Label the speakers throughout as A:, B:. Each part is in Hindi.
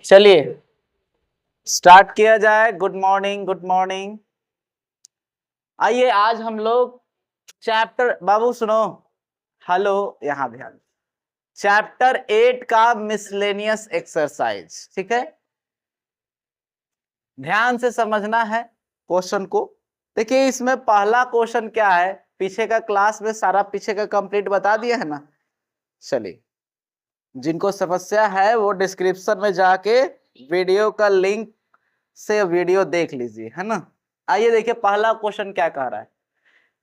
A: चलिए स्टार्ट किया जाए। Good morning, good morning. आइए आज हम लोग चैप्टर, बाबू सुनो, हेलो, यहाँ ध्यान। चैप्टर 8 का मिसलेनियस एक्सरसाइज, ठीक है, ध्यान से समझना है क्वेश्चन को। देखिए इसमें पहला क्वेश्चन क्या है, पीछे का क्लास में सारा पीछे का कंप्लीट बता दिया है ना। चलिए जिनको समस्या है वो डिस्क्रिप्शन में जाके वीडियो का लिंक से वीडियो देख लीजिए, है ना। आइए देखिए पहला क्वेश्चन क्या कह रहा है।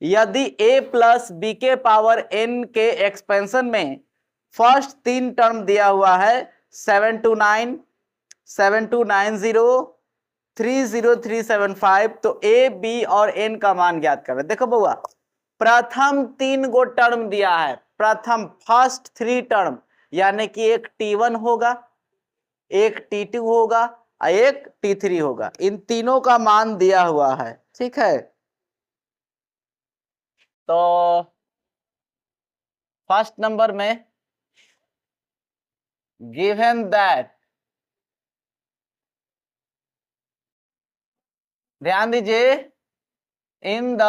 A: यदि a प्लस बी के पावर n के एक्सपेंशन में फर्स्ट 3 टर्म दिया हुआ है 729, 7290, 30375, तो a b और n का मान ज्ञात कर रहे। देखो बउआ, प्रथम 3 गो टर्म दिया है, प्रथम फर्स्ट 3 टर्म, यानी कि एक t1 होगा, एक t2 होगा और एक t3 होगा। इन तीनों का मान दिया हुआ है, ठीक है। तो फर्स्ट नंबर में गिवन दैट, ध्यान दीजिए, in the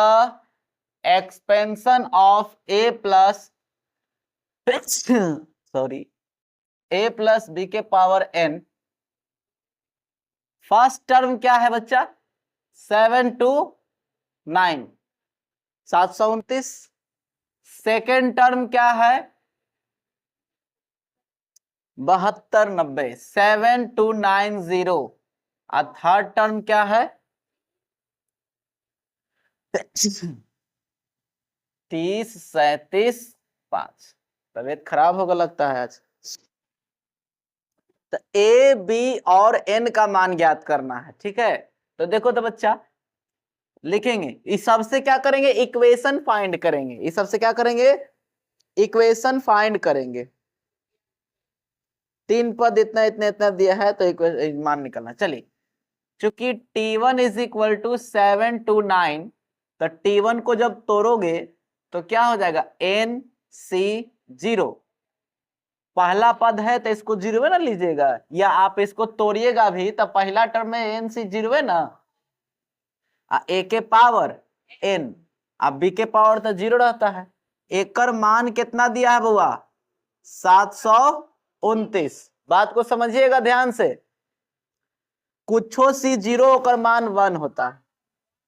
A: expansion of a plus sorry a plus b के पावर n, फर्स्ट टर्म क्या है बच्चा, 729, 729। सेकेंड टर्म क्या है, 7290, 7290। और थर्ड टर्म क्या है 30, 37, 5। तबीयत खराब होगा लगता है आज। तो ए बी और एन का मान ज्ञात करना है, ठीक है। तो देखो तो बच्चा लिखेंगे, इस सबसे क्या करेंगे, इक्वेशन फाइंड करेंगे। इस सबसे क्या करेंगे, इक्वेशन फाइंड करेंगे। 3 पद इतना इतना इतना दिया है तो मान निकलना। चलिए चूंकि T1 इज इक्वल टू 729, तो T1 को जब तोड़ोगे तो क्या हो जाएगा, NC0। पहला पद है तो इसको जीरो ना लीजिएगा, या आप इसको तोड़िएगा भी तो पहला टर्म में NC0 है ना। ए के पावर n, अब बी के पावर तो 0 रहता है। एकर मान कितना दिया है बुआ, 729। बात को समझिएगा ध्यान से, कुछो सी 0 होकर मान 1 होता है,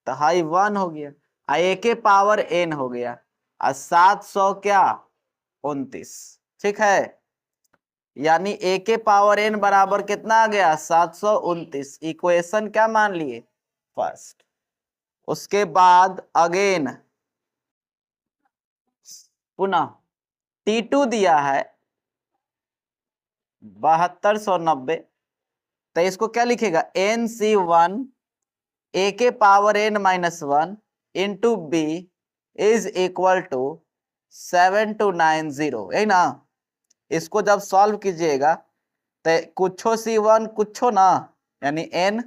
A: तो हाई 1 हो गया, ए के पावर n हो गया, और 700 क्या 29, ठीक है। यानी ए के पावर n बराबर कितना आ गया, 729। इक्वेशन क्या मान लिए, फर्स्ट। उसके बाद अगेन पुनः T2 दिया है 7290, तो इसको क्या लिखेगा, NC1 ए के power n minus 1 into b is equal to 7290, है ना। इसको जब सॉल्व कीजिएगा तो कुछो C1 कुछो ना, यानी n,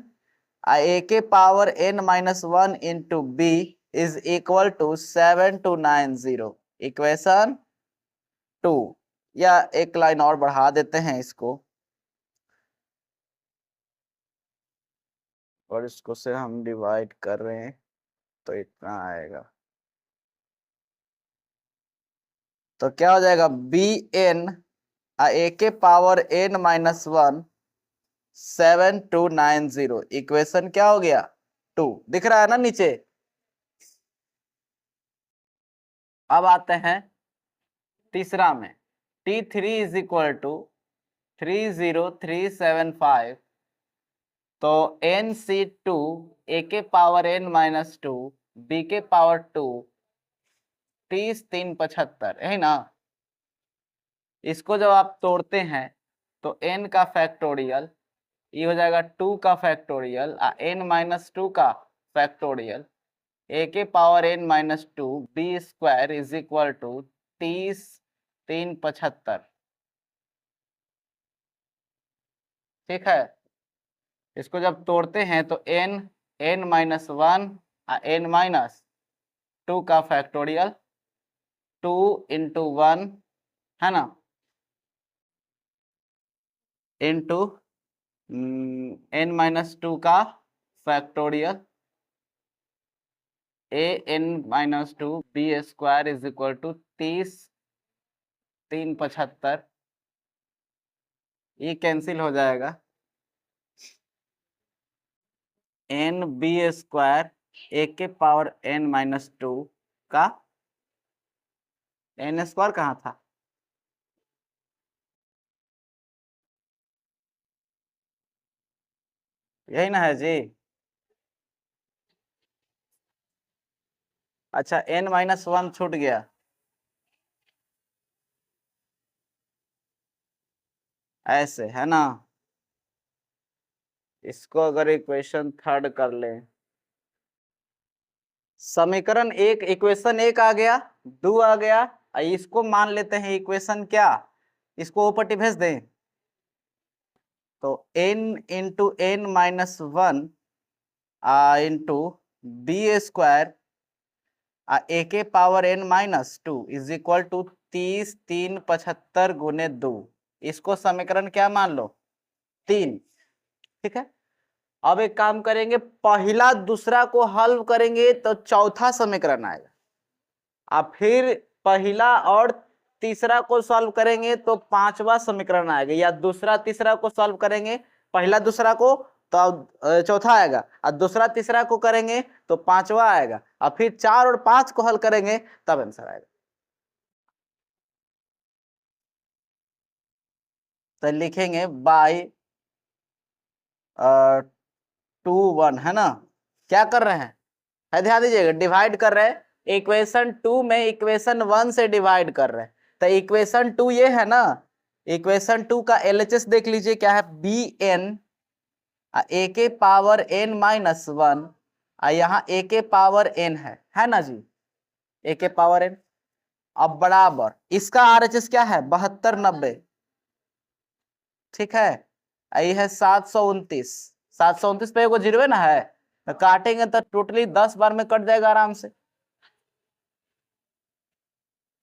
A: ए के power n minus 1 into b is equal to 7290, इक्वेशन 2। या एक लाइन और बढ़ा देते हैं इसको, और इसको से हम डिवाइड कर रहे हैं तो इतना आएगा। तो क्या हो जाएगा, बी एन ए के पावर n माइनस 1 7290, इक्वेशन क्या हो गया 2, दिख रहा है ना नीचे। अब आते हैं तीसरा में, T3 इज इक्वल टू 30375, तो NC2 ए के पावर n माइनस 2 बी के पावर 2 30 3 75, है ना। इसको जब आप तोड़ते हैं तो n का फैक्टोरियल, ये हो जाएगा 2 का फैक्टोरियल n माइनस 2 का फैक्टोरियल, ए के power n minus 2 b square is equal to 30 3 75, ठीक है। इसको जब तोड़ते हैं तो n माइनस 1 n माइनस 2 का फैक्टोरियल 2 इंटू 1, है ना, इंटू n-2 का factorial an-2 b square is equal to 30 375, ये कैंसिल हो जाएगा। n बी स्क्वायर ए के पावर n-2 का n स्क्वायर कहाँ था? यही ना है जी। अच्छा n-1 छूट गया, ऐसे है ना। इसको अगर इक्वेशन थर्ड कर लें, समीकरण एक, इक्वेशन एक आ गया, दो आ गया, इसको मान लेते हैं इक्वेशन क्या, इसको ऊपर भेज दें, तो n into n-1 into B square A के power n-2 is equal to 30 375 गुने 2, इसको समीकरण क्या मान लो, 3। ठीक है, अब एक काम करेंगे, पहला दूसरा को हल करेंगे तो चौथा समीकरण आएगा, अब फिर पहला और तीसरा को सॉल्व करेंगे तो पांचवा समीकरण आएगा, या दूसरा तीसरा को सॉल्व करेंगे, पहला दूसरा को तो चौथा आएगा, और दूसरा तीसरा को करेंगे तो पांचवा आएगा, और फिर 4 और 5 को हल करेंगे तब आंसर आएगा। तो लिखेंगे बाई 2 1, है ना। क्या कर रहे हैं, है ध्यान दीजिएगा, डिवाइड कर रहे हैं, इक्वेशन 2 में इक्वेशन 1 से डिवाइड कर रहे हैं, तो इक्वेशन 2 ये है ना, इक्वेशन 2 का एलएचएस देख लीजिए क्या है, बी एन ए के पावर n-1, यहाँ ए के पावर n है ना जी, ए के पावर n, अब बराबर इसका आरएचएस क्या है 7290, ठीक है, ये है 729, 729 पे एगो जीरो ना है, तो काटेंगे तो टोटली 10 बार में कट जाएगा आराम से,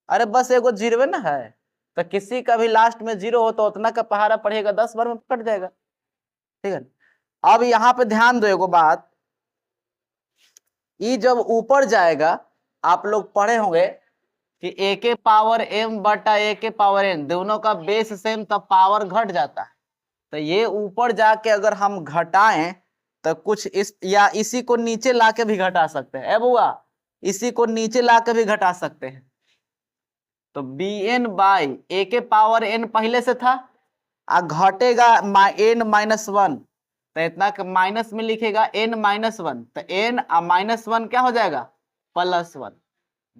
A: अरे बस एगो जीरो ना है, तो किसी का भी लास्ट में जीरो हो तो उतना का पहाड़ा पड़ेगा, 10 बार में कट जाएगा। ठीक है, अब यहाँ पे ध्यान दो एगो बात, ये जब ऊपर जाएगा, आप लोग पढ़े होंगे कि ए के पावर m बटा ए के पावर n, दोनों का बेस सेम तब पावर घट जाता है, तो ये ऊपर जाके अगर हम घटाएं तो कुछ इस, या इसी को नीचे लाके भी घटा सकते हैं, ए बुआ, इसी को नीचे लाके भी घटा सकते हैं, तो बी एन बाई ए के पावर n पहले से था, घटेगा n-1, तो इतना माइनस में लिखेगा n-1, तो n -1 क्या हो जाएगा +1,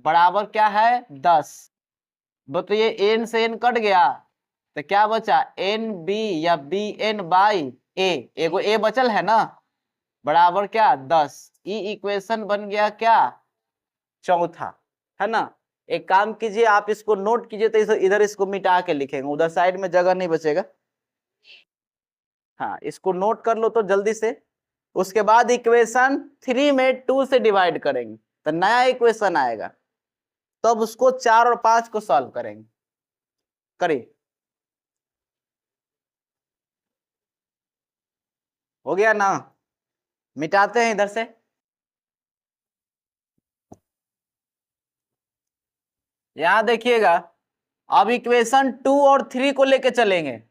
A: बराबर क्या है 10, तो ये n से n कट गया, तो क्या बचा एन बी या बी एन बाई ए, एगो ए बचल है ना, बराबर क्या 10, ई इक्वेशन बन गया क्या चौथा, है ना। एक काम कीजिए, आप इसको नोट कीजिए, तो इधर इसको मिटा के लिखेंगे, उधर साइड में जगह नहीं बचेगा, हाँ इसको नोट कर लो तो जल्दी से। उसके बाद इक्वेशन 3 में 2 से डिवाइड करेंगे तो नया इक्वेशन आएगा, तब उसको 4 और 5 को सॉल्व करेंगे, करिए, हो गया ना, मिटाते हैं इधर से, यहां देखिएगा, अब इक्वेशन 2 और 3 को लेके चलेंगे,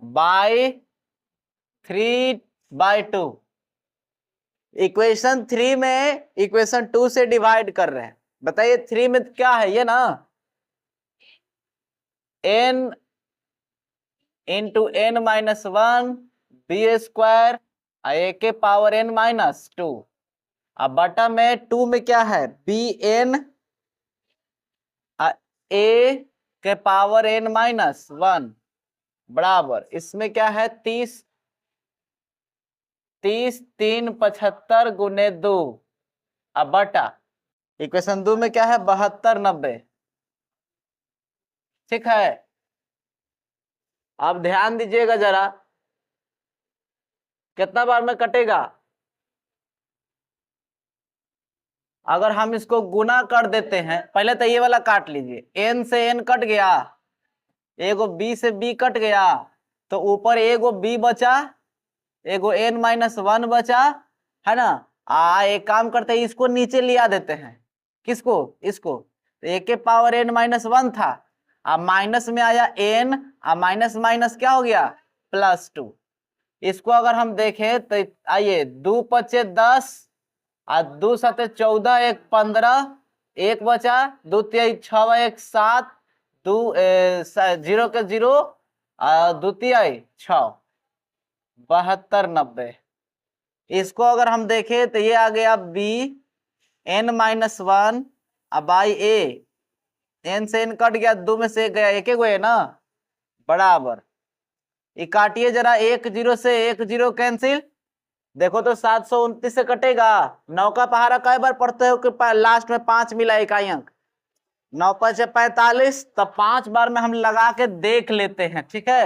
A: बाई 3/2, इक्वेशन 3 में इक्वेशन 2 से डिवाइड कर रहे हैं, बताइए 3 में क्या है ये ना, n into n-1 B square A के पावर n-2, अब बटा में 2 में क्या है बी एन ए के पावर n-1 बराबर, इसमें क्या है 30 375 गुने 2, अब बटा इक्वेशन 2 में क्या है 7290, ठीक है। अब ध्यान दीजिएगा जरा, कितना बार में कटेगा, अगर हम इसको गुना कर देते हैं, पहले तो ये वाला काट लीजिए, n से n कट गया, एगो बी से बी कट गया तो ऊपर एगो बी बचा, एगो n-1 बचा, है ना। एक काम करते हैं, इसको नीचे लिया देते हैं। किसको? इसको। तो a के पावर n-1 था, अब माइनस में आया n, अब माइनस माइनस क्या हो गया? +2। इसको अगर हम देखें तो आइए, 2 × 10 और 2 × 14, 1 15, 1 बचा, 2 × 6 1 7, 2 0 के 0 और 2 × 6 72 90। इसको अगर हम देखें तो ये आ गया b n-1 by a, n से n कट गया, 2 में से 1 गया, एक गो है ना, बराबर। ये काटिए जरा, 1 0 से 1 0 कैंसिल, देखो तो 729 से कटेगा। 9 का पहाड़ा कई बार पढ़ते हो कि लास्ट में 5 मिला इकाई अंक, 9 × 5 = 45, तब 5 बार में हम लगा के देख लेते हैं, ठीक है।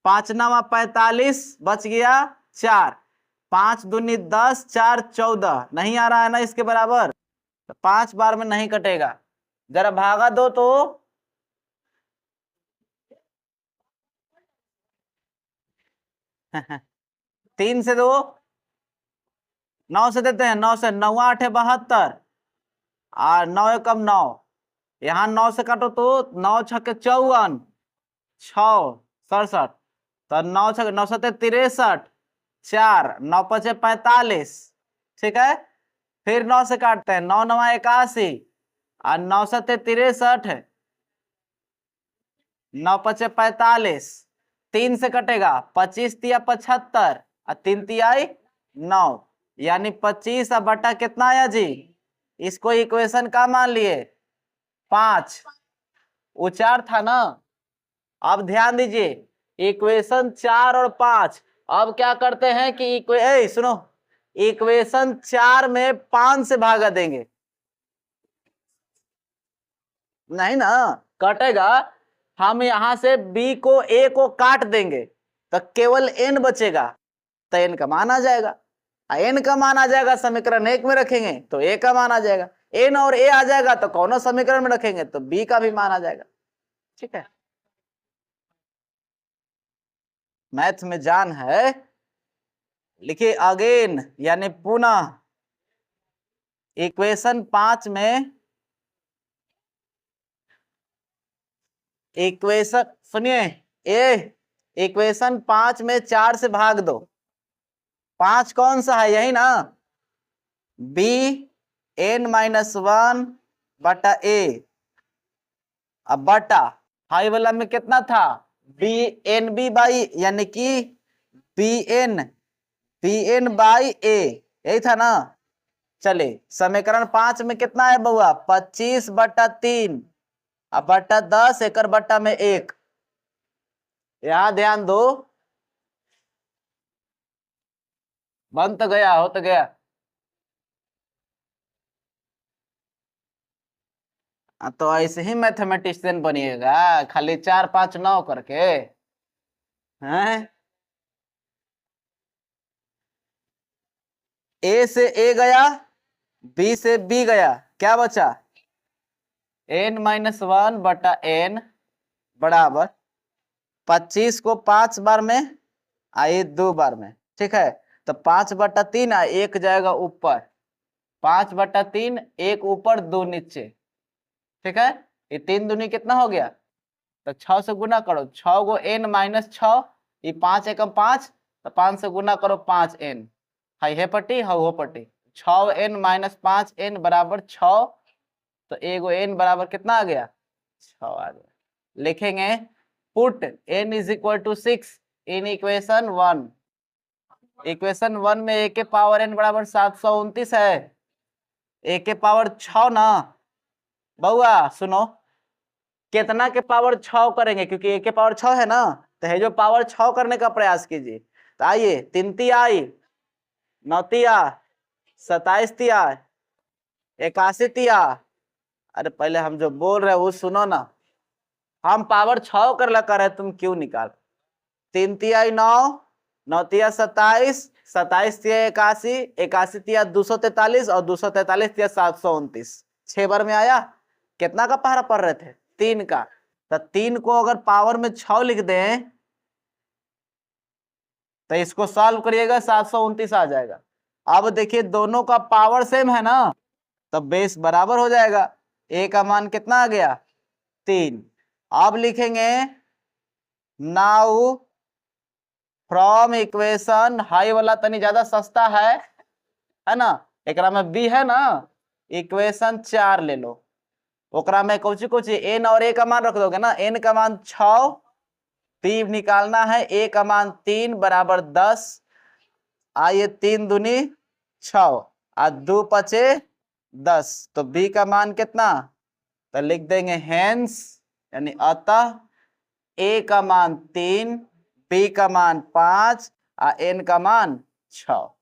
A: 5 × 9 = 45, बच गया 4, 5 दूनी 10, 4 14, नहीं आ रहा है ना इसके बराबर, तो 5 बार में नहीं कटेगा। जरा भागा दो तो 3 से 2, 9 से देते हैं, 9 से 9 8 72 और 9 × 9, यहाँ 9 से काटो तो 9 × 6 = 54, 6 67, तो 9 × 9 = 63, 4 9 × 5 = 45, ठीक है। फिर 9 से काटते हैं, 9 9 81 और 9 7 63, 9 5 45, 3 से कटेगा, 25 × 75 और 3 × 9, यानी 25 बटा कितना आया जी? इसको इक्वेशन का मान लिए 5, उचार था ना। अब ध्यान दीजिए, इक्वेशन 4 और 5, अब क्या करते हैं कि सुनो, इक्वेशन 4 में 5 से भागा देंगे, नहीं ना कटेगा। हम यहां से b को a को काट देंगे तो केवल n बचेगा, तो n का मान आ जाएगा। n का मान आ जाएगा, समीकरण 1 में रखेंगे तो a का मान आ जाएगा, n और a आ जाएगा तो कौन समीकरण में रखेंगे तो b का भी मान आ जाएगा, ठीक है। मैथ में जान है, लिखिए अगेन यानी पुनः, इक्वेशन 5 में, इक्वेशन सुनिए, इक्वेशन 5 में 4 से भाग दो। 5 कौन सा है? यही ना, b n-1 बटा a, अब बटा हाई वाला में कितना था? b n b बाई, यानी कि bn बाई a, यही था ना। चले, समीकरण 5 में कितना है बउआ? 25/3 अब बटा 10 एकड़ बटा में 1। यहां ध्यान दो, बन तो गया, हो तो गया। तो ऐसे ही मैथमेटिशियन बनिएगा, खाली 4 5 9 करके, हैं? a से a गया, b से b गया, क्या बचा? n-1 बटा n बराबर 25 को 5 बार में आए 2 बार में, ठीक है। तो 5/3 1 जाएगा ऊपर, 5/3, 1 ऊपर 2 नीचे, ठीक है। ये 3 दूनी कितना हो गया? तो 6 से गुना करो, 6 गो n-6, ये 5 एकम 5, तो 5 से गुना करो 5n, हाई है पट्टी हो पट्टी, 6n - 5n बराबर 6, तो एगो n बराबर कितना आ गया? 6 आ गया। लिखेंगे put n = 6 in equation 1। Equation 1 में a के पावर n बराबर 729 है, a के पावर 6 ना बउआ, सुनो कितना के पावर 6 करेंगे, क्योंकि a के पावर 6 है ना, तो है जो पावर 6 करने का प्रयास कीजिए। तो आइए, 3 तिहाई 9 तिया 27 तिया 81 तिया, अरे पहले हम जो बोल रहे हैं वो सुनो ना, हम पावर 6 कर ला कर रहे, तुम क्यों निकाल? 3 तिहाई 9, 9 तिया 27, 27 तिया 81, 81 तिया 243 और 243 तिया 729, 6 बार में आया। कितना का पहाड़ा पढ़ रहे थे? 3 का। तो 3 को अगर पावर में 6 लिख दें तो इसको सॉल्व करिएगा 729 आ जाएगा। अब देखिए दोनों का पावर सेम है ना, तो बेस बराबर हो जाएगा। ए का मान कितना आ गया 3। अब लिखेंगे नाउ फ्रॉम इक्वेशन, हाई वाला तनी ज्यादा सस्ता है ना, एकरा में बी है ना, इक्वेशन 4 ले लो, ओकरा में कुछ एन और ए का मान रख दोगे ना, एन का मान 6, पी निकालना है, ए का मान 3 बराबर 10, आइए 3 दूनी 6 और 2 पचे 10, तो बी का मान कितना, तो लिख देंगे हेंस यानी अतः ए का मान 3, बी का मान 5 और एन का मान 6।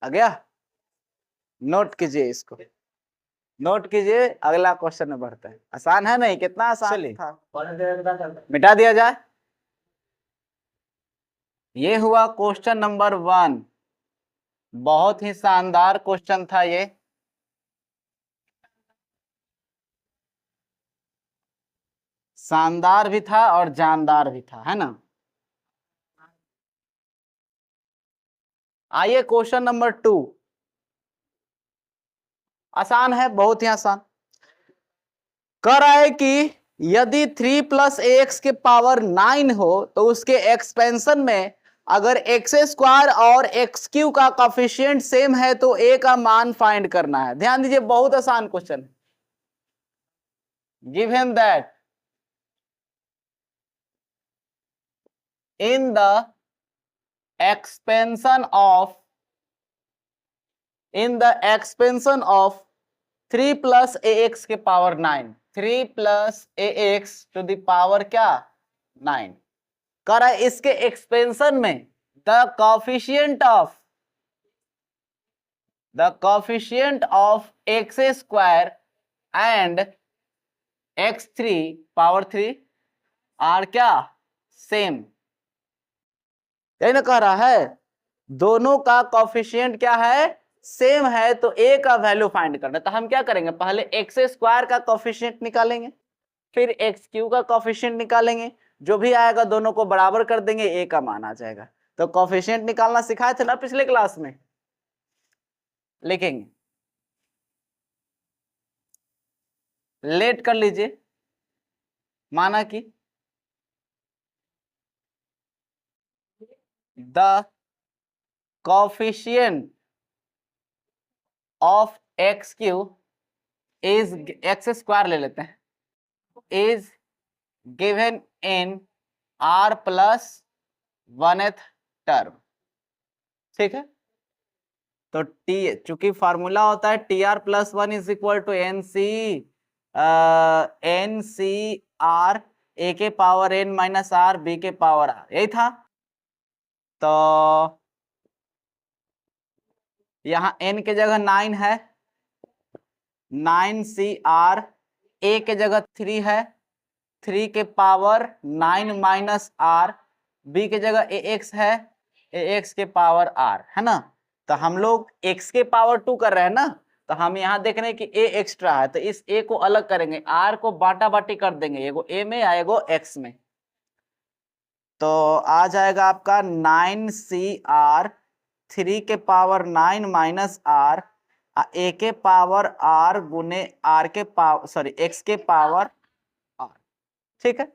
A: आ गया, नोट कीजिए इसको, नोट कीजिए, अगला क्वेश्चन में बढ़ते हैं। आसान है नहीं, कितना आसान था, मिटा दिया जाए। ये हुआ क्वेश्चन नंबर 1, बहुत ही शानदार क्वेश्चन था ये। शानदार भी था और जानदार भी था, है ना। आइए क्वेश्चन नंबर 2, आसान है, बहुत ही आसान। कह रहा है कि यदि 3 + ax के पावर 9 हो तो उसके एक्सपेंशन में अगर एक्स स्क्वायर और एक्स क्यू का कोफिशिएंट सेम है तो a का मान फाइंड करना है। ध्यान दीजिए, बहुत आसान क्वेश्चन है। Give him that in the expansion of 3 + ax के power 9, 3 + ax to the power क्या 9, कह रहा है इसके एक्सपेंशन में the coefficient of x square and x3 power 3 are क्या सेम। यही ना कह रहा है, दोनों का कोफिशिएंट क्या है सेम है, तो a का वैल्यू फाइंड करना। तो हम क्या करेंगे, पहले एक्स स्क्वायर का कोफिशिएंट निकालेंगे, फिर एक्स क्यू का कोफिशिएंट निकालेंगे, जो भी आएगा दोनों को बराबर कर देंगे, a का मान आ जाएगा। तो कोफिशिएंट निकालना सिखाए थे ना पिछले क्लास में, लिखेंगे, लेट कर लीजिए, माना कि the coefficient of x q is, x square ले लेते हैं, is given in r + 1th term. ठीक है, तो टी, चूंकि फार्मूला होता है tr + 1 = NCr a के पावर n - r b के पावर r, यही था। तो यहाँ n के जगह 9 है, 9Cr, a के जगह 3 है, 3 के पावर 9 - r, b के जगह ax है, ax के पावर r, है ना। तो हम लोग x के पावर 2 कर रहे हैं ना, तो हम यहाँ देख रहे हैं कि a एक्स्ट्रा है, तो इस a को अलग करेंगे, r को बांटा बांटी कर देंगे, एगो a में एगो x में। तो आ जाएगा आपका 9Cr, 3 के पावर 9 - r, a के पावर r गुने r के पावर, सॉरी x के पावर r। ठीक है,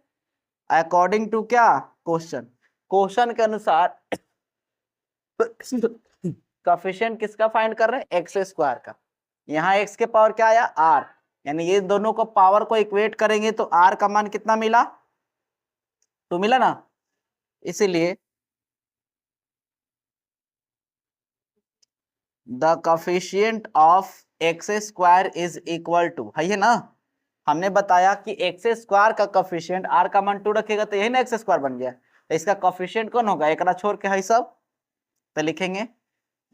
A: अकॉर्डिंग टू क्या क्वेश्चन के अनुसार कोफिशिएंट किसका फाइंड कर रहे हैं, एक्स स्क्वायर का। यहाँ x के पावर क्या आया r, यानी ये दोनों को पावर को इक्वेट करेंगे तो r का मान कितना मिला, 2 मिला ना। इसीलिए the coefficient of x square is equal to, है ना, हमने बताया कि एक्स स्क्वायर का कोफिशिएंट r का मान 2 रखेगा तो यही ना एक्स स्क्वायर बन गया, तो इसका कोफिशिएंट कौन होगा, एक छोड़ के है सब। तो लिखेंगे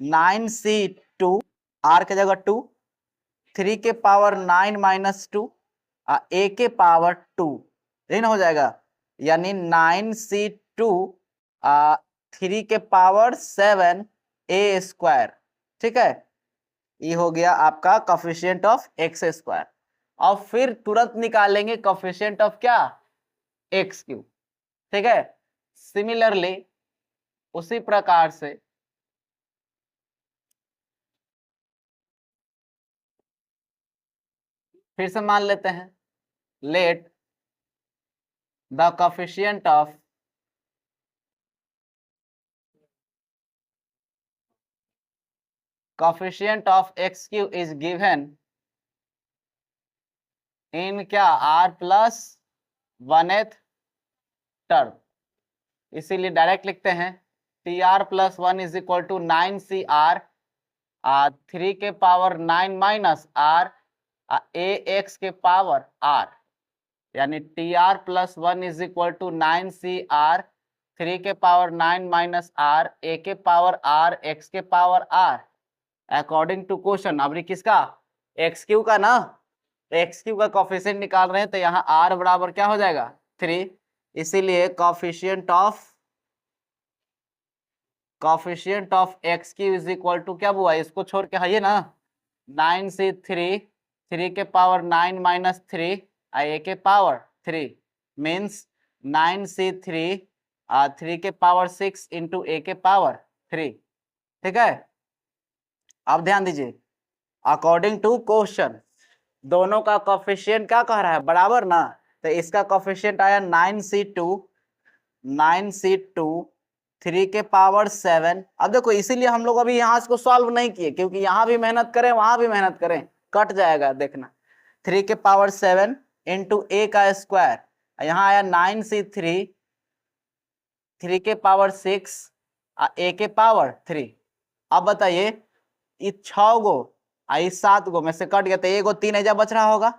A: 9C2, r के जगह 2, 3 के पावर 9 - 2 a के पावर 2, यही ना हो जाएगा, यानी 9C2 3 के पावर 7 a स्क्वायर। ठीक है, ये हो गया आपका कोफिशिएंट ऑफ एक्स स्क्वायर। और फिर तुरंत निकालेंगे कोफिशिएंट ऑफ क्या, एक्स क्यू। ठीक है, सिमिलरली उसी प्रकार से फिर से मान लेते हैं, let the coefficient of x q is given in क्या, आर प्लस 1th टर्म। इसीलिए डायरेक्ट लिखते हैं t r plus 1 is equal to 9CR 3 के power 9 minus r a x के पावर आर, यानी t r plus 1 is equal to 9CR 3 के पावर 9 माइनस आर ए के पावर आर एक्स के power r according to question. अब किसका, एक्स क्यू का ना, एक्स क्यू का कोफिशिएंट निकाल रहे हैं तो यहाँ आर बराबर क्या हो जाएगा 3, इसीलिए coefficient of x q is equal to क्या हुआ, इसको छोड़ के है ना 9C3 3 के पावर 9 माइनस 3 ए के पावर 3 मीन्स 9C3 3 के पावर 6 इंटू ए के पावर 3। ठीक है, अब ध्यान दीजिए, अकॉर्डिंग टू क्वेश्चन दोनों का कोफिशिएंट क्या कह रहा है, बराबर ना, तो इसका कोफिशिएंट आया 9C2 3 के पावर 7। अब देखो इसीलिए हम लोग अभी यहाँ इसको सॉल्व नहीं किए, क्योंकि यहाँ भी मेहनत करें वहां भी मेहनत करें कट जाएगा, देखना 3 के पावर 7 इंटू ए का स्क्वायर, यहाँ आया 9C3 3 के पावर 6 ए के पावर 3। अब बताइए ये 6 गो आई 7 गो में से कट गया तो एगो 3 एजा बच रहा होगा,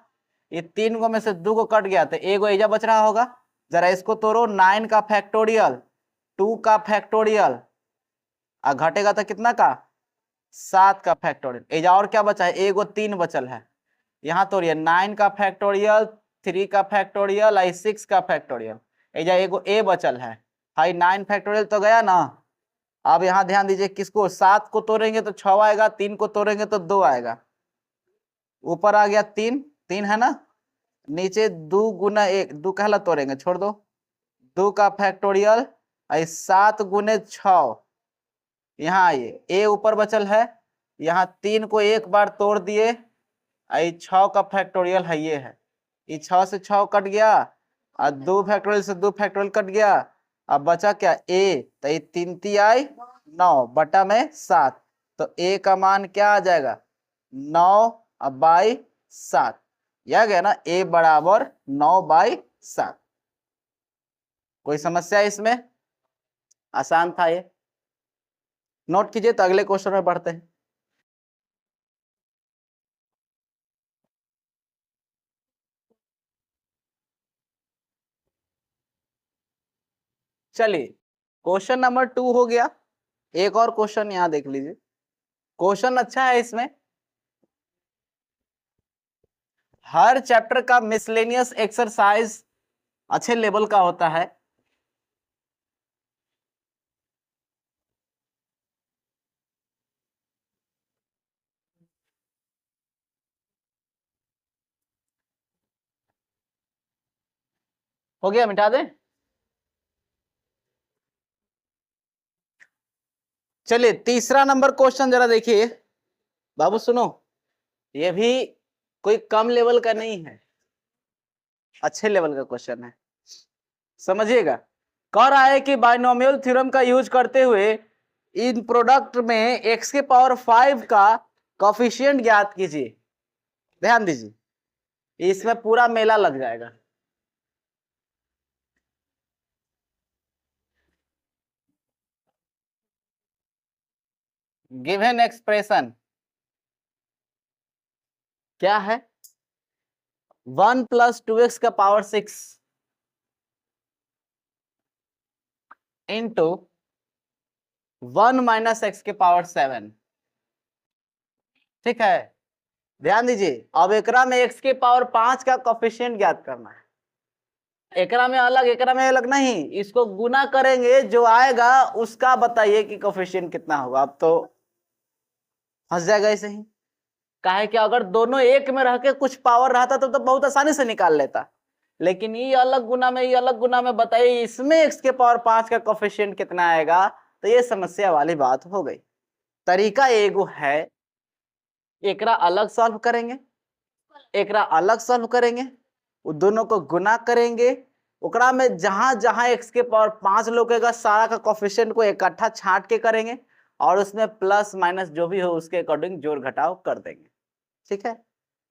A: ये 3 गो में से 2 गो कट गया तो एगो एजा बच रहा होगा। जरा इसको तोड़ो, 9 का फैक्टोरियल 2 का फैक्टोरियल और घटेगा तो कितना का 7 का फैक्टोरियल, एजा और क्या बचा है, एगो 3 बचल है। यहाँ तोड़िए 9 का फैक्टोरियल 3 का फैक्टोरियल आई 6 का फैक्टोरियल, एजा एगो ए बचल है, हाई 9 फैक्टोरियल तो गया ना। अब यहाँ ध्यान दीजिए, किसको 7 को तोड़ेंगे तो 6 आएगा, 3 को तोड़ेंगे तो 2 आएगा, ऊपर आ गया 3 3 है ना, नीचे 2 गुना 1 2 कहला तोड़ेंगे, छोड़ दो 2 का फैक्टोरियल 7 गुने 6, यहाँ आइए ए ऊपर बचल है, यहाँ 3 को एक बार तोड़ दिए, 6 का फैक्टोरियल है ये है, ये 6 से 6 कट गया और 2 फैक्टोरियल से 2 फैक्टोरियल कट गया, अब बचा क्या ए, तो ये 3 3 आई 9 बटा में 7, तो ए का मान क्या आ जाएगा 9/7, यह गया ना, ए बराबर 9/7। कोई समस्या इसमें, आसान था ये, नोट कीजिए तो अगले क्वेश्चन में बढ़ते हैं। चलिए क्वेश्चन नंबर 2 हो गया, एक और क्वेश्चन यहां देख लीजिए, क्वेश्चन अच्छा है, इसमें हर चैप्टर का मिसलेनियस एक्सरसाइज अच्छे लेवल का होता है। हो गया, मिटा दें। चलिए तीसरा नंबर क्वेश्चन जरा देखिए बाबू, सुनो, ये भी कोई कम लेवल का नहीं है, अच्छे लेवल का क्वेश्चन है, समझिएगा। कह रहा है कि बाइनोमियल थ्योरम का यूज करते हुए इन प्रोडक्ट में x के पावर 5 का कोफिशिएंट ज्ञात कीजिए। ध्यान दीजिए, इसमें पूरा मेला लग जाएगा। गिवन एक्सप्रेशन क्या है, 1 + 2x का पावर 6 इंटू 1 - x के पावर 7। ठीक है, ध्यान दीजिए, अब एकरा में x के पावर 5 का कोफिशिएंट ज्ञात करना है, एकरा में अलग नहीं, इसको गुना करेंगे, जो आएगा उसका बताइए कि कोफिशिएंट कितना होगा। अब तो फंस जाएगा ऐसे ही, काहे कि अगर दोनों एक में रह के कुछ पावर रहता तो बहुत आसानी से निकाल लेता, लेकिन ये अलग गुना में, ये अलग गुना में, बताइए इसमें x के पावर 5 का कोफिशिएंट कितना आएगा, तो ये समस्या वाली बात हो गई। तरीका एगो है, एकरा अलग सॉल्व करेंगे, एकरा अलग सॉल्व करेंगे, वो दोनों को गुना करेंगे, ओकरा में जहां जहां x के पावर 5 लगेगा सारा का कोफिशिएंट को इकट्ठा छांट के करेंगे और उसमें प्लस माइनस जो भी हो उसके अकॉर्डिंग जोड़ घटाव कर देंगे, ठीक है।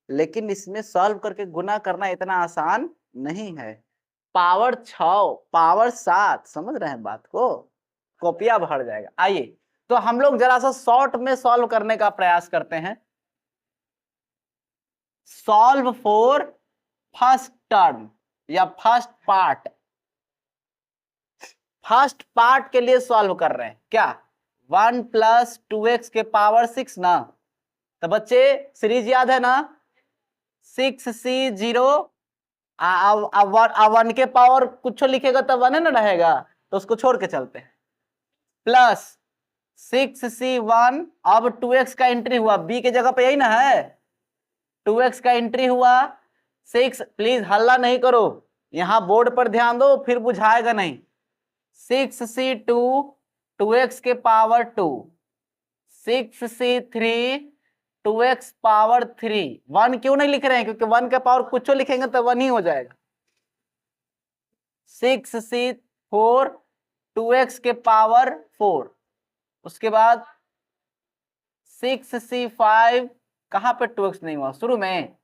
A: लेकिन इसमें सॉल्व करके गुना करना इतना आसान नहीं है, पावर 6 पावर 7, समझ रहे हैं बात को, कॉपिया भर जाएगा। आइए तो हम लोग जरा सा शॉर्ट में सॉल्व करने का प्रयास करते हैं। सॉल्व फॉर फर्स्ट टर्म या फर्स्ट पार्ट, फर्स्ट पार्ट के लिए सॉल्व कर रहे हैं क्या, 1 + 2x के पावर 6 ना, तो बच्चे सीरीज याद है ना, 6c0 1 के पावर कुछ लिखेगा तो 1 है ना रहेगा, तो उसको छोड़ के चलते हैं, प्लस 6c1, अब 2x का एंट्री हुआ, b के जगह पे यही ना है, 2x का एंट्री हुआ, 6, प्लीज हल्ला नहीं करो, यहां बोर्ड पर ध्यान दो फिर बुझाएगा नहीं, 6c2 2x के पावर 2, 6c3 2x पावर 3, 1 क्यों नहीं लिख रहे हैं, क्योंकि 1 का पावर कुछ लिखेंगे तो 1 ही हो जाएगा, 6c4 2x के पावर 4, उसके बाद 6c5, कहां पे 2x नहीं हुआ शुरू में,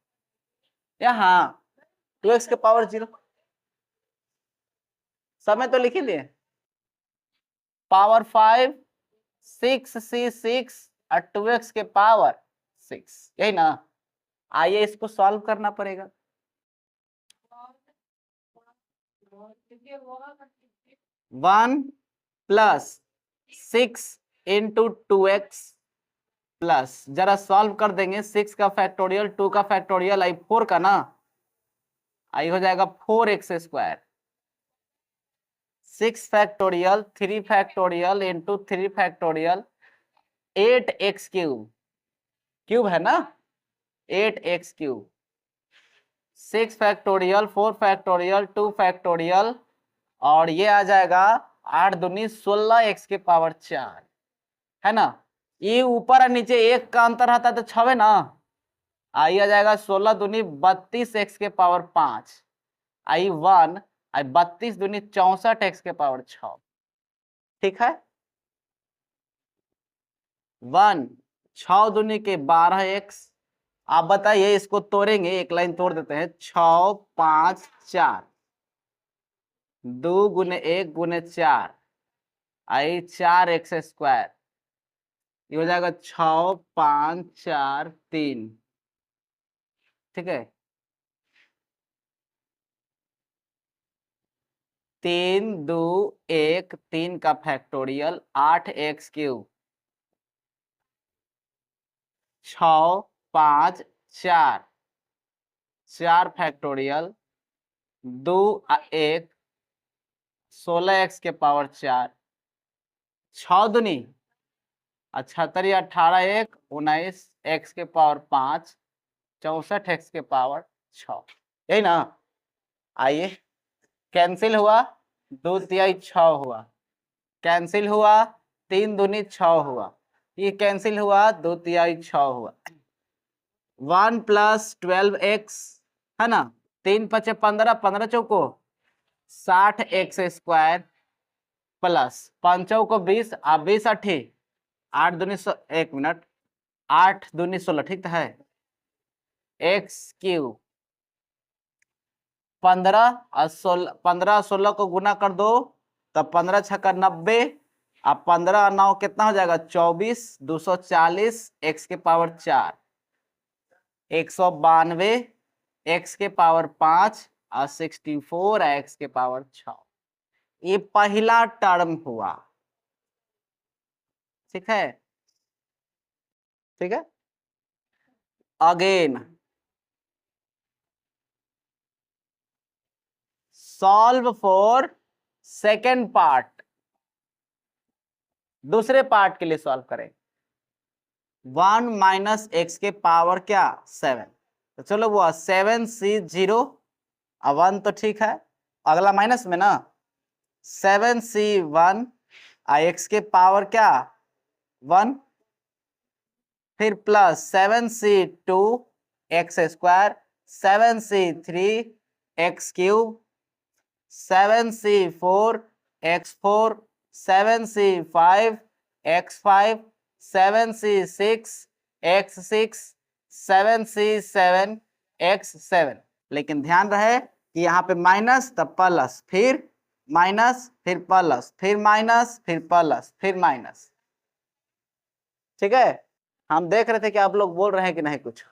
A: यहां 2x के पावर 0, समय तो लिख ही लिए, पावर 5, 6c6 और 2x के पावर 6, यही ना। आइए इसको सॉल्व करना पड़ेगा, 1 + 6 × 2x प्लस, जरा सॉल्व कर देंगे, 6 का फैक्टोरियल, 2 का फैक्टोरियल, आई 4 का ना, आई हो जाएगा 4x², 6 factorial 3 factorial into 3 factorial 8x³ cube है ना, 8x³, 6 फैक्टोरियल 4 फैक्टोरियल 2 फैक्टोरियल, और ये आ जाएगा 8 दूनी 16x के पावर 4, है ना। ये ऊपर और नीचे एक का अंतर रहता है तो 6 है ना, आई आ जाएगा 16 दूनी 32x के पावर 5, आई 1, आई 32 दूनी 64x के पावर 6, ठीक है। 1 6 दूनी के 12x, आप बताइए इसको तोड़ेंगे, एक लाइन तोड़ देते हैं, 6 5 4, 2 × 1 × 4, आई 4x², ये हो जाएगा 6 5 4 3, ठीक है, 3 2 1 3 का फैक्टोरियल 8x³, 6 5 4 4 फैक्टोरियल 2 1 16x के पावर 4, 6 दूनी 78 या 18 1 19x के पावर 5, 64x के पावर 6, यही ना। आइए कैंसिल हुआ, 2 तिहाई 6 हुआ, कैंसिल हुआ, 3 दूनी 6 हुआ, ये कैंसिल हुआ, 2 तिहाई 6 हुआ, 1 + 12x है ना, 3 × 5 = 15, 15 चौको 60x² प्लस 5 चौको 20, 20 8 8 दूनी 1 मिनट, 8 दूनी 16, ठीक है, x³ 15 और 16, 15 16 को गुना कर दो तब 15 × 6 = 90, अब 15 और 9 कितना हो जाएगा 24, 240 x के पावर 4, 192 x के पावर 5 और 64 x के पावर 6, ये पहला टर्म हुआ, ठीक है, ठीक है। Again solve for second part, दूसरे पार्ट के लिए सॉल्व करें, 1 माइनस एक्स के पावर क्या 7। तो चलो वो 7C0 1 तो ठीक है, अगला माइनस में ना 7C1 एक्स के पावर क्या 1, फिर plus 7C2 x square, 7C3 x cube, 7C4 x4, 7C5 x5, 7C6 x6, 7C7 x7। लेकिन ध्यान रहे कि यहाँ पे माइनस तब प्लस, फिर माइनस, फिर प्लस, फिर माइनस, फिर प्लस, फिर माइनस। ठीक है, हम देख रहे थे कि आप लोग बोल रहे हैं कि नहीं कुछ।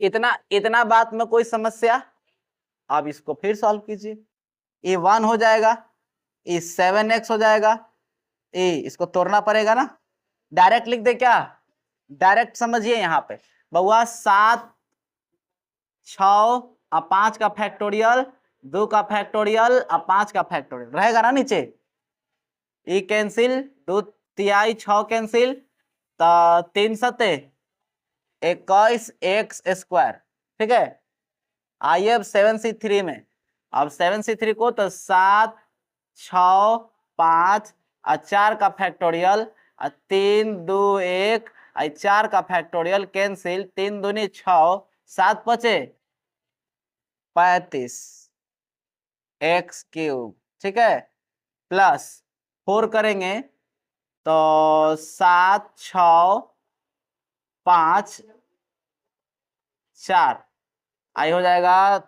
A: इतना इतना बात में कोई समस्या? आप इसको फिर सॉल्व कीजिए। ये 1 हो जाएगा, ये 7x हो जाएगा, ये इसको तोड़ना पड़ेगा ना, डायरेक्ट लिख दे क्या? डायरेक्ट समझिए यहाँ पे बउआ 7 6 और 5 का फैक्टोरियल, 2 का फैक्टोरियल और 5 का फैक्टोरियल रहेगा ना नीचे। ये कैंसिल, 2 तिहाई 6 कैंसिल, तो 3 सते 21 एक्स स्क्वायर। ठीक है, आइए अब 7C3 में। अब 7C3 को तो 7 6 5 और 4 का फैक्टोरियल और 3 2 1 और 4 का फैक्टोरियल कैंसिल, 3 दूनी 6, 7 बचे 35 एक्स क्यूब। ठीक है, प्लस 4 करेंगे तो 7 6 5 4 आई हो जाएगा,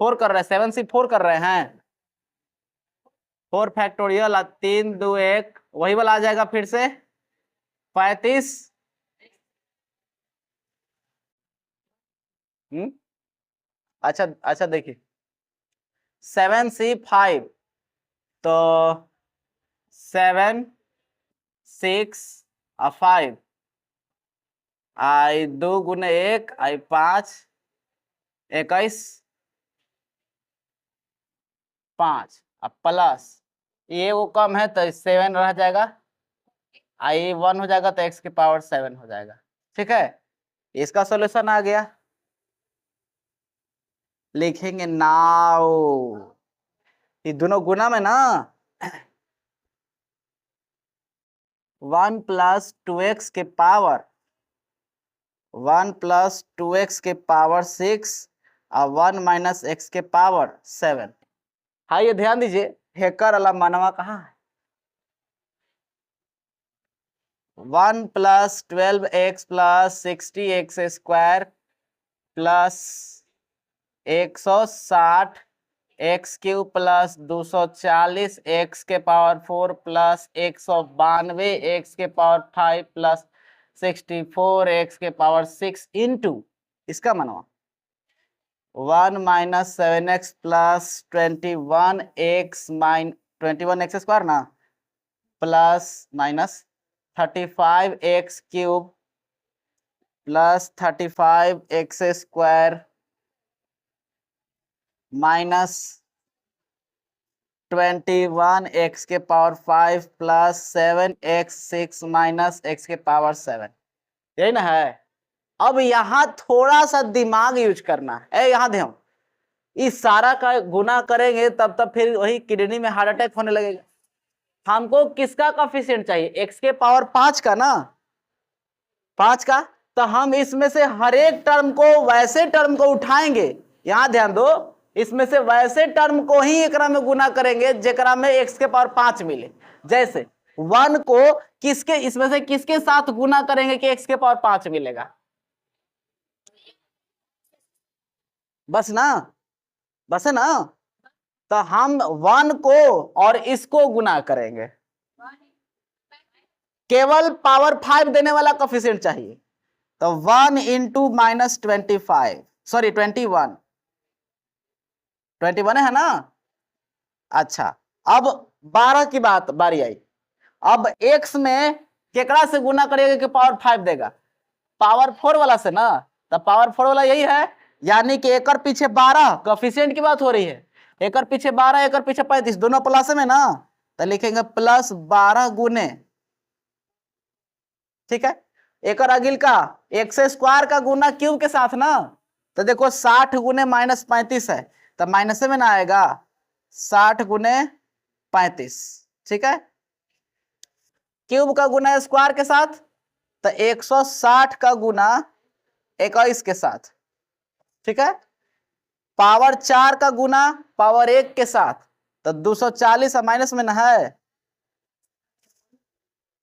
A: 4 कर रहे हैं, 7C4 कर रहे हैं, 4 फैक्टोरियल और 3 2 1 वही वाला आ जाएगा फिर से 35। अच्छा अच्छा, देखिए 7C5 तो 7 6 और 5 आई 2 गुने 1 आई 5 21 5 और प्लस ये वो कम है तो 7 रह जाएगा, आई 1 हो जाएगा तो x की पावर 7 हो जाएगा। ठीक है, इसका सॉल्यूशन आ गया। लिखेंगे नाउ, ये दोनों गुना में ना 1 प्लस 2x के पावर 1 प्लस 2x के पावर 6 और 1 माइनस x के पावर 7। हाँ, ये ध्यान दीजिए, हेकर वाला मनवा कहाँ है? 1 plus 12x plus 60x square plus 160 x cube plus 240 x के पावर 4 प्लस 192 एक्स के पावर 5 प्लस 64 एक्स के पावर 6 इंटू इसका मनवा 1 minus 7x plus 21x square ना plus minus 35x cube plus 35x square minus 21x के power 5 plus 7x6 minus x के पावर 7। यही ना है। अब यहां थोड़ा सा दिमाग यूज करना है। यहां ध्यान, इस सारा का गुना करेंगे तब फिर वही किडनी में हार्ट अटैक होने लगेगा। हमको किसका कोफिशिएंट चाहिए? x के पावर 5 का ना, 5 का। तो हम इसमें से हर एक टर्म को, वैसे टर्म को उठाएंगे। यहां ध्यान दो, इसमें से वैसे टर्म को ही एकरा में गुना करेंगे जेकरा में x के पावर 5 मिले। जैसे 1 को किसके, इसमें से किसके साथ गुना करेंगे कि x के पावर 5 मिलेगा? बस ना, बस है ना। तो हम 1 को और इसको गुना करेंगे, केवल पावर 5 देने वाला कोफिशिएंट चाहिए। तो 1 इंटू माइनस 25, सॉरी 21 है ना। अच्छा, अब 12 की बारी आई। अब x में केकरा से गुना करेगा कि पावर 5 देगा? पावर 4 वाला से ना। तो पावर 4 वाला यही है, यानी कि एक पीछे 12, कोफिशिएंट की बात हो रही है। एक पीछे 12, एक पीछे 35, दोनों प्लस में ना। तो लिखेंगे प्लस 12 गुने ठीक है। एक और अगिल का एक्स स्क्वायर का गुना क्यूब के साथ ना, तो देखो 60 गुने -35 है, तो माइनस में ना आएगा, 60 गुने 35, ठीक है। क्यूब का गुना स्क्वायर के साथ, तो 160 का गुना 21 के साथ, ठीक है। पावर 4 का गुना पावर 1 के साथ, तो 240 माइनस में ना है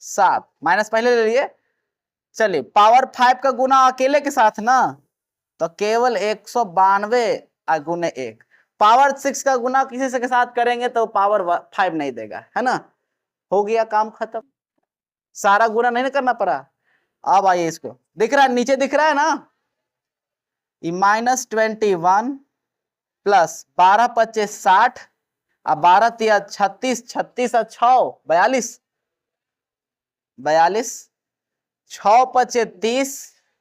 A: 7, माइनस पहले ले लिए। चलिए पावर 5 का गुना अकेले के साथ ना, तो केवल 192 गुने 1। पावर 6 का गुना किसी से के साथ करेंगे तो पावर 5 नहीं देगा, है ना। हो गया काम खत्म, सारा गुना नहीं करना पड़ा। अब आइए इसको, दिख रहा है नीचे दिख रहा है ना, -21 प्लस 12 25 60, अब 12 तिया 36, 36 और 6 42, 42, 6 पचे 30,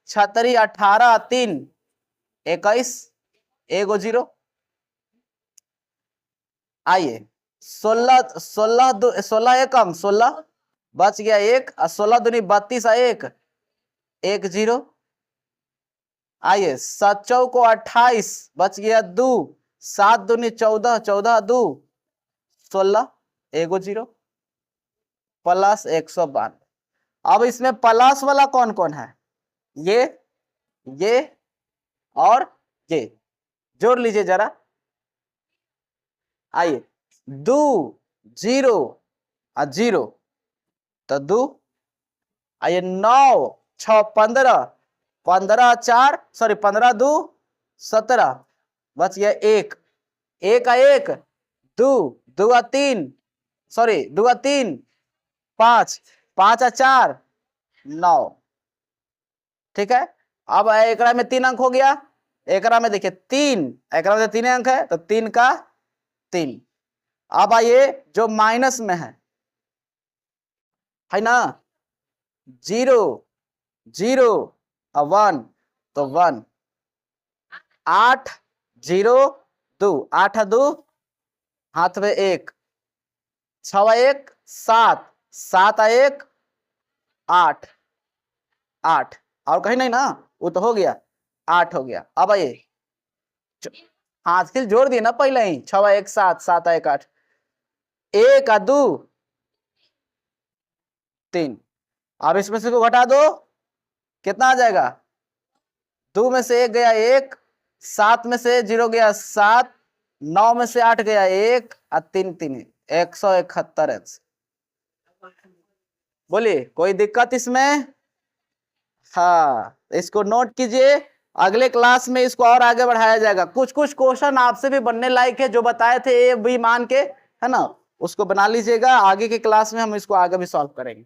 A: 36 18 3 21, एगो 0। आइए 16 16 16 एकम 16 बच गया 1, और 16 दूनी 32 और 1 1 0। आइए 7 चौको 28 बच गया 2, 7 दूनी 14 14 2 16 एगो 0 प्लस 192। अब इसमें प्लस वाला कौन कौन है, ये और ये जोड़ लीजिए जरा। आइए 2 0 और 0, तो 2। आइए 9 6 15, 15 4 सॉरी 15 2 17 बच गया 1 1 का 1 2 2 का 3 सॉरी 2 का 3 5 5 और 4 9, ठीक है। अब एकड़ा में 3 अंक हो गया, एकड़ा में देखिए 3, एकड़ा में 3 अंक है, तो 3 का 3। अब आइए जो माइनस में है ना, 0 0 और 1, तो 1 8 0 2 8 2 हाथ में 1 6 1 7 7 1 8 8, और कहीं नहीं ना, वो तो हो गया 8 हो गया। अब आइए हाथ से जोड़ दिए ना पहले ही, 6 1 7 7 1 8, 1 2 3। अब इसमें से को घटा दो, कितना आ जाएगा, 2 में से 1 गया 1, 7 में से 0 गया 7, 9 में से 8 गया 1 और 3 3 171। बोलिए कोई दिक्कत इसमें। हाँ इसको नोट कीजिए, अगले क्लास में इसको और आगे बढ़ाया जाएगा। कुछ कुछ क्वेश्चन आपसे भी बनने लायक है, जो बताए थे ए बी मान के, है ना, उसको बना लीजिएगा। आगे के क्लास में हम इसको आगे भी सॉल्व करेंगे।